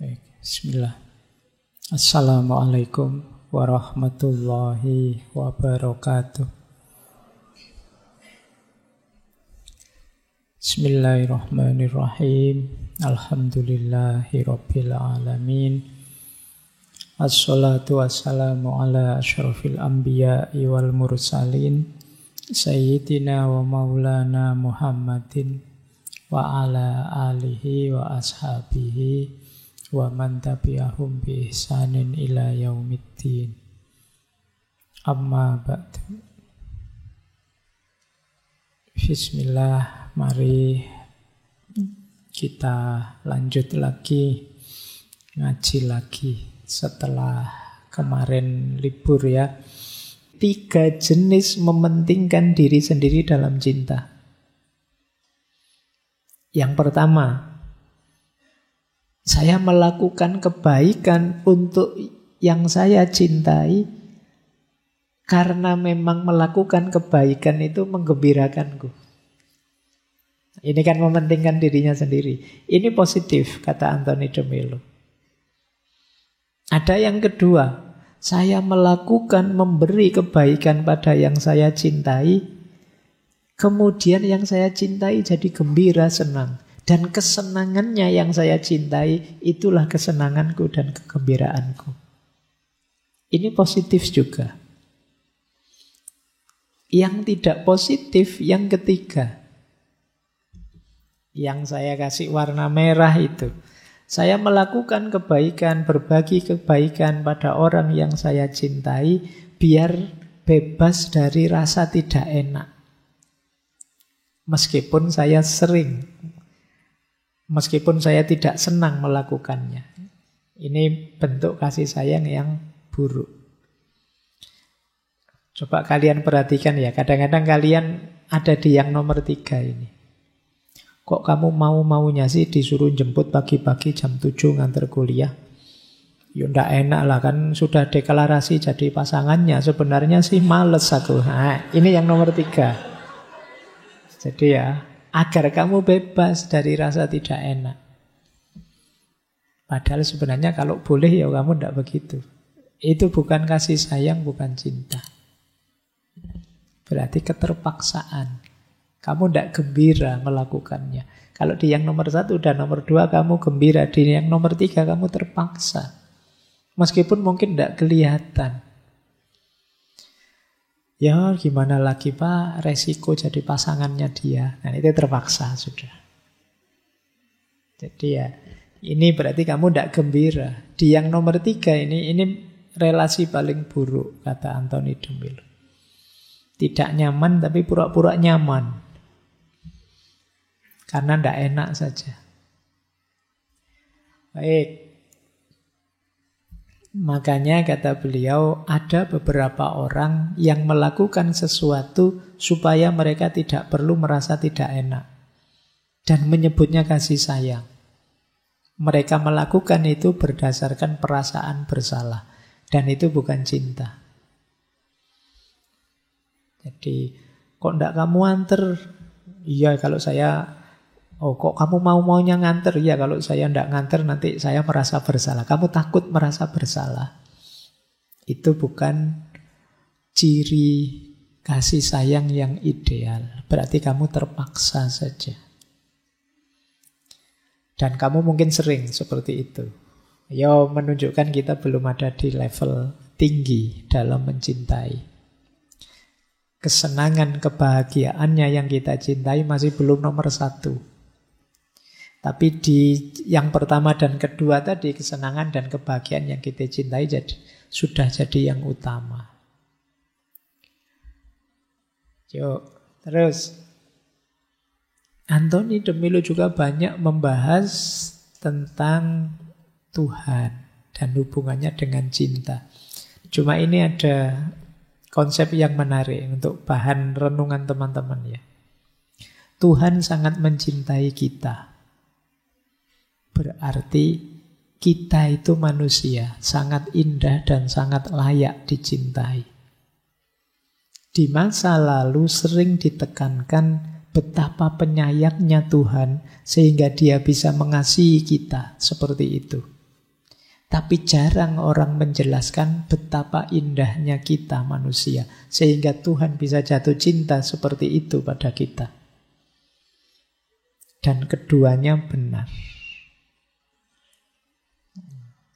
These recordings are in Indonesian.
Baik, bismillah. Assalamualaikum warahmatullahi wabarakatuh. Bismillahirrahmanirrahim. Alhamdulillahi rabbil alamin. Assalatu wassalamu ala asyrafil anbiya'i wal mursalin Sayyidina wa maulana Muhammadin wa ala alihi wa ashabihi wa man tabi'ahum bi ihsanin ila yaumiddin. Amma ba'du. Bismillah, mari kita lanjut lagi, ngaji lagi setelah kemarin libur ya. 3 jenis mementingkan diri sendiri dalam cinta. Yang pertama, saya melakukan kebaikan untuk yang saya cintai karena memang melakukan kebaikan itu menggembirakanku. Ini kan mementingkan dirinya sendiri. Ini positif, kata Anthony de Mello. Ada yang kedua, saya melakukan memberi kebaikan pada yang saya cintai, kemudian yang saya cintai jadi gembira, senang. Dan kesenangannya yang saya cintai, itulah kesenanganku dan kegembiraanku. Ini positif juga. Yang tidak positif, yang ketiga. Yang saya kasih warna merah itu. Saya melakukan kebaikan, berbagi kebaikan pada orang yang saya cintai, biar bebas dari rasa tidak enak. Meskipun saya tidak senang melakukannya. Ini bentuk kasih sayang yang buruk. Coba kalian perhatikan ya, kadang-kadang kalian ada di yang nomor 3 ini. Kok kamu mau-maunya sih disuruh jemput pagi-pagi jam 7 nganter kuliah? Ya ndak enak lah, kan sudah deklarasi jadi pasangannya. Sebenarnya sih males aku. Nah, ini yang nomor 3. Jadi ya, agar kamu bebas dari rasa tidak enak. Padahal sebenarnya kalau boleh ya kamu ndak begitu. Itu bukan kasih sayang, bukan cinta. Berarti keterpaksaan. Kamu tidak gembira melakukannya. Kalau di yang nomor 1 dan nomor 2 kamu gembira, di yang nomor 3 kamu terpaksa. Meskipun mungkin tidak kelihatan. Ya gimana lagi Pak, resiko jadi pasangannya dia. Nah itu terpaksa sudah. Jadi ya, ini berarti kamu tidak gembira. Di yang nomor 3 ini relasi paling buruk, kata Anthony de Mello. Tidak nyaman tapi pura-pura nyaman. Karena tidak enak saja. Baik. Makanya kata beliau, ada beberapa orang yang melakukan sesuatu supaya mereka tidak perlu merasa tidak enak. Dan menyebutnya kasih sayang. Mereka melakukan itu berdasarkan perasaan bersalah. Dan itu bukan cinta. Jadi, kok tidak kamu anter? Iya, kalau saya... Oh, kok kamu mau-maunya nganter? Ya, kalau saya tidak nganter nanti saya merasa bersalah. Kamu takut merasa bersalah. Itu bukan ciri kasih sayang yang ideal. Berarti kamu terpaksa saja. Dan kamu mungkin sering seperti itu. Ya, menunjukkan kita belum ada di level tinggi dalam mencintai. Kesenangan, kebahagiaannya yang kita cintai masih belum nomor 1. Tapi di yang pertama dan kedua tadi, kesenangan dan kebahagiaan yang kita cintai sudah jadi yang utama. Yuk, terus Anthony de Mello juga banyak membahas tentang Tuhan dan hubungannya dengan cinta. Cuma ini ada konsep yang menarik untuk bahan renungan teman-teman ya. Tuhan sangat mencintai kita. Berarti kita itu manusia, sangat indah dan sangat layak dicintai. Di masa lalu sering ditekankan betapa penyayangnya Tuhan sehingga Dia bisa mengasihi kita seperti itu. Tapi jarang orang menjelaskan betapa indahnya kita manusia, sehingga Tuhan bisa jatuh cinta seperti itu pada kita. Dan keduanya benar.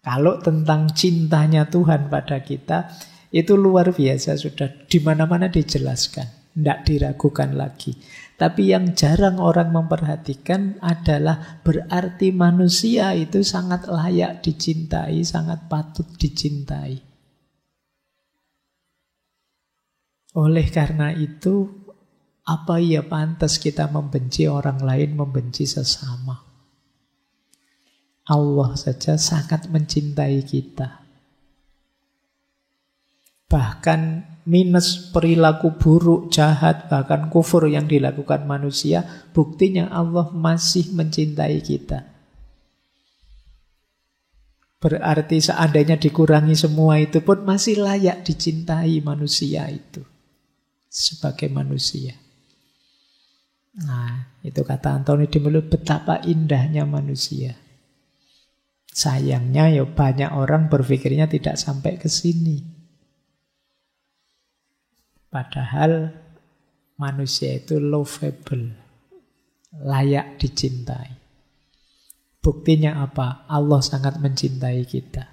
Kalau tentang cintanya Tuhan pada kita, itu luar biasa, sudah di mana-mana dijelaskan, tidak diragukan lagi. Tapi yang jarang orang memperhatikan adalah berarti manusia itu sangat layak dicintai, sangat patut dicintai. Oleh karena itu, apa ya pantas kita membenci orang lain, membenci sesama? Allah saja sangat mencintai kita. Bahkan minus perilaku buruk, jahat, bahkan kufur yang dilakukan manusia, buktinya Allah masih mencintai kita. Berarti seandainya dikurangi semua itu pun masih layak dicintai manusia itu sebagai manusia. Nah, itu kata Anthony de Mello, betapa indahnya manusia. Sayangnya ya banyak orang berpikirnya tidak sampai ke sini. Padahal manusia itu lovable, layak dicintai. Buktinya apa? Allah sangat mencintai kita.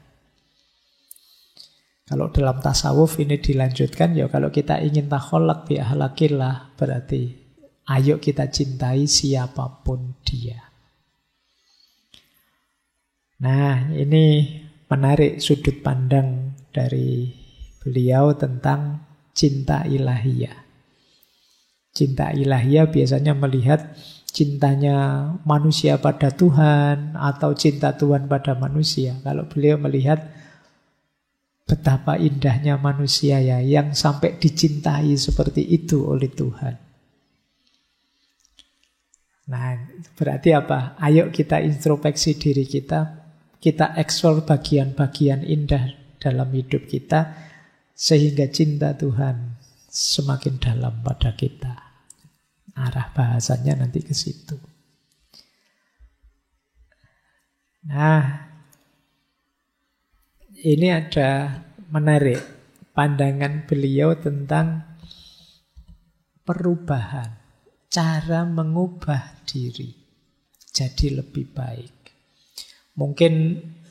Kalau dalam tasawuf ini dilanjutkan, ya kalau kita ingin takholak bi ahlakillah, berarti ayo kita cintai siapapun dia. Nah, ini menarik sudut pandang dari beliau tentang cinta ilahiyah. Cinta ilahiyah biasanya melihat cintanya manusia pada Tuhan atau cinta Tuhan pada manusia. Kalau beliau melihat betapa indahnya manusia ya, yang sampai dicintai seperti itu oleh Tuhan. Nah, berarti apa? Ayo kita introspeksi diri kita, kita eksplor bagian-bagian indah dalam hidup kita, sehingga cinta Tuhan semakin dalam pada kita. Arah bahasanya nanti ke situ. Nah, ini ada menarik pandangan beliau tentang perubahan, cara mengubah diri jadi lebih baik. Mungkin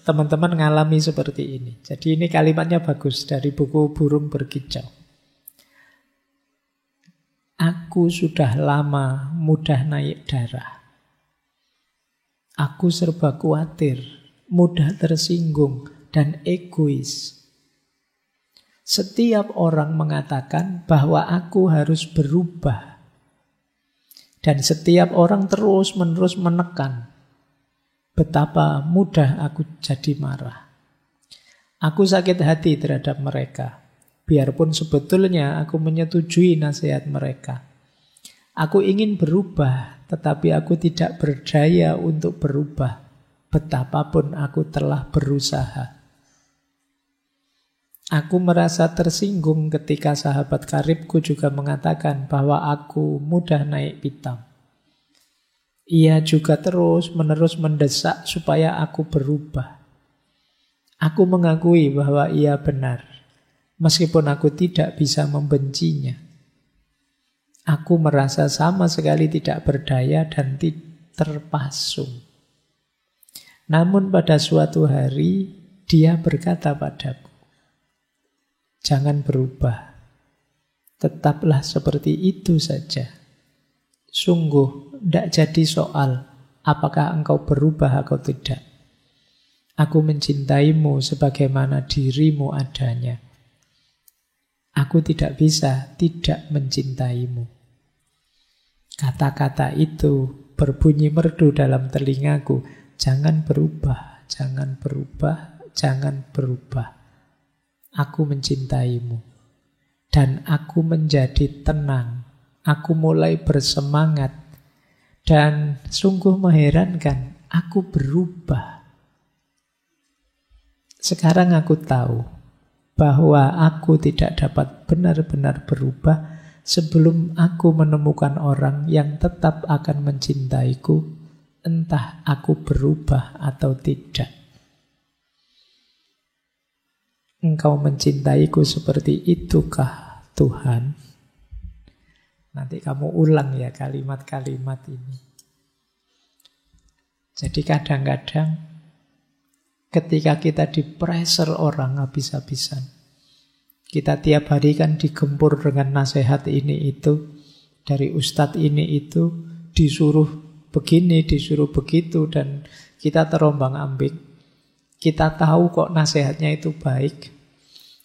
teman-teman ngalami seperti ini. Jadi ini kalimatnya bagus dari buku Burung Berkicau. Aku sudah lama mudah naik darah. Aku serba khawatir, mudah tersinggung, dan egois. Setiap orang mengatakan bahwa aku harus berubah. Dan setiap orang terus-menerus menekan betapa mudah aku jadi marah. Aku sakit hati terhadap mereka, biarpun sebetulnya aku menyetujui nasihat mereka. Aku ingin berubah, tetapi aku tidak berdaya untuk berubah, betapapun aku telah berusaha. Aku merasa tersinggung ketika sahabat karibku juga mengatakan bahwa aku mudah naik pitam. Ia juga terus-menerus mendesak supaya aku berubah. Aku mengakui bahwa ia benar, meskipun aku tidak bisa membencinya. Aku merasa sama sekali tidak berdaya dan terpasung. Namun pada suatu hari, dia berkata padaku, jangan berubah, tetaplah seperti itu saja. Sungguh, tidak jadi soal apakah engkau berubah atau tidak. Aku mencintaimu sebagaimana dirimu adanya. Aku tidak bisa tidak mencintaimu. Kata-kata itu berbunyi merdu dalam telingaku. Jangan berubah, jangan berubah, jangan berubah. Aku mencintaimu. Dan aku menjadi tenang. Aku mulai bersemangat. Dan sungguh mengherankan, aku berubah. Sekarang aku tahu bahwa aku tidak dapat benar-benar berubah sebelum aku menemukan orang yang tetap akan mencintaiku, entah aku berubah atau tidak. engkau mencintaiku seperti itukah Tuhan? Nanti kamu ulang ya kalimat-kalimat ini. Jadi kadang-kadang ketika kita di-pressure orang habis-habisan, kita tiap hari kan digempur dengan nasihat ini itu, dari ustadz ini itu, disuruh begini, disuruh begitu, dan kita terombang-ambing. Kita tahu kok nasihatnya itu baik.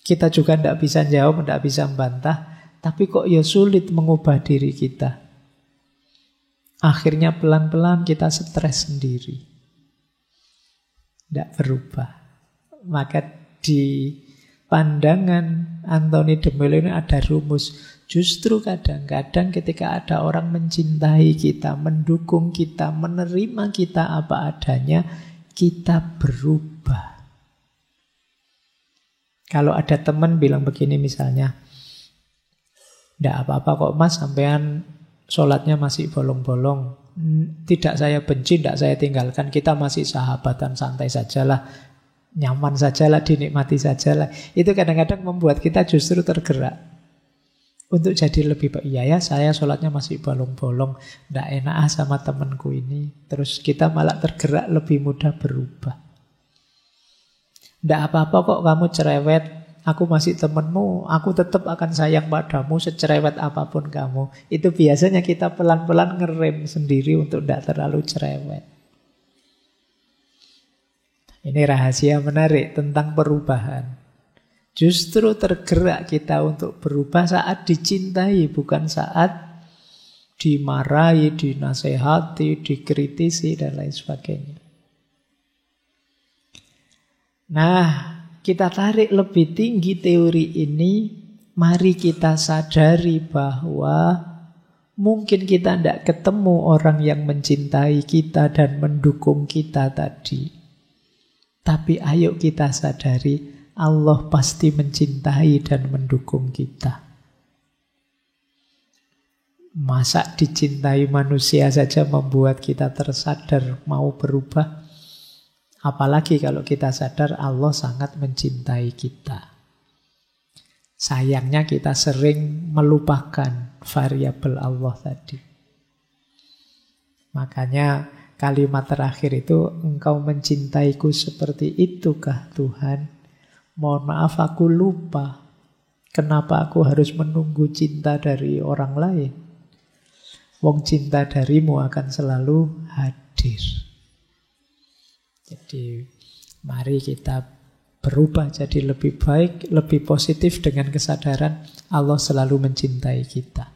Kita juga tidak bisa jawab, tidak bisa membantah, tapi kok ya sulit mengubah diri kita. Akhirnya pelan-pelan kita stres sendiri, tidak berubah. Maka di pandangan Anthony de Mello ini ada rumus. Justru kadang-kadang ketika ada orang mencintai kita, mendukung kita, menerima kita apa adanya, kita berubah. Kalau ada teman bilang begini misalnya, "Tidak apa-apa kok mas, sampean sholatnya masih bolong-bolong. Tidak saya benci, tidak saya tinggalkan. Kita masih sahabatan, santai sajalah. Nyaman sajalah, dinikmati sajalah." Itu kadang-kadang membuat kita justru tergerak untuk jadi lebih baik. Iya ya, saya sholatnya masih bolong-bolong, tidak enak sama temanku ini. Terus kita malah tergerak lebih mudah berubah. Tidak apa-apa kok kamu cerewet, aku masih temanmu, aku tetap akan sayang padamu secerewet apapun kamu. Itu biasanya kita pelan-pelan ngerem sendiri untuk tidak terlalu cerewet. Ini rahasia menarik tentang perubahan. Justru tergerak kita untuk berubah saat dicintai, bukan saat dimarahi, dinasehati, dikritisi, dan lain sebagainya. Nah, kita tarik lebih tinggi teori ini, mari kita sadari bahwa mungkin kita tidak ketemu orang yang mencintai kita dan mendukung kita tadi. Tapi ayo kita sadari, Allah pasti mencintai dan mendukung kita. Masa dicintai manusia saja membuat kita tersadar mau berubah? Apalagi kalau kita sadar Allah sangat mencintai kita. Sayangnya kita sering melupakan variabel Allah tadi. Makanya kalimat terakhir itu, engkau mencintaiku seperti itukah Tuhan? Mohon maaf aku lupa. Kenapa aku harus menunggu cinta dari orang lain? Wong cinta darimu akan selalu hadir. Jadi mari kita berubah jadi lebih baik, lebih positif dengan kesadaran Allah selalu mencintai kita.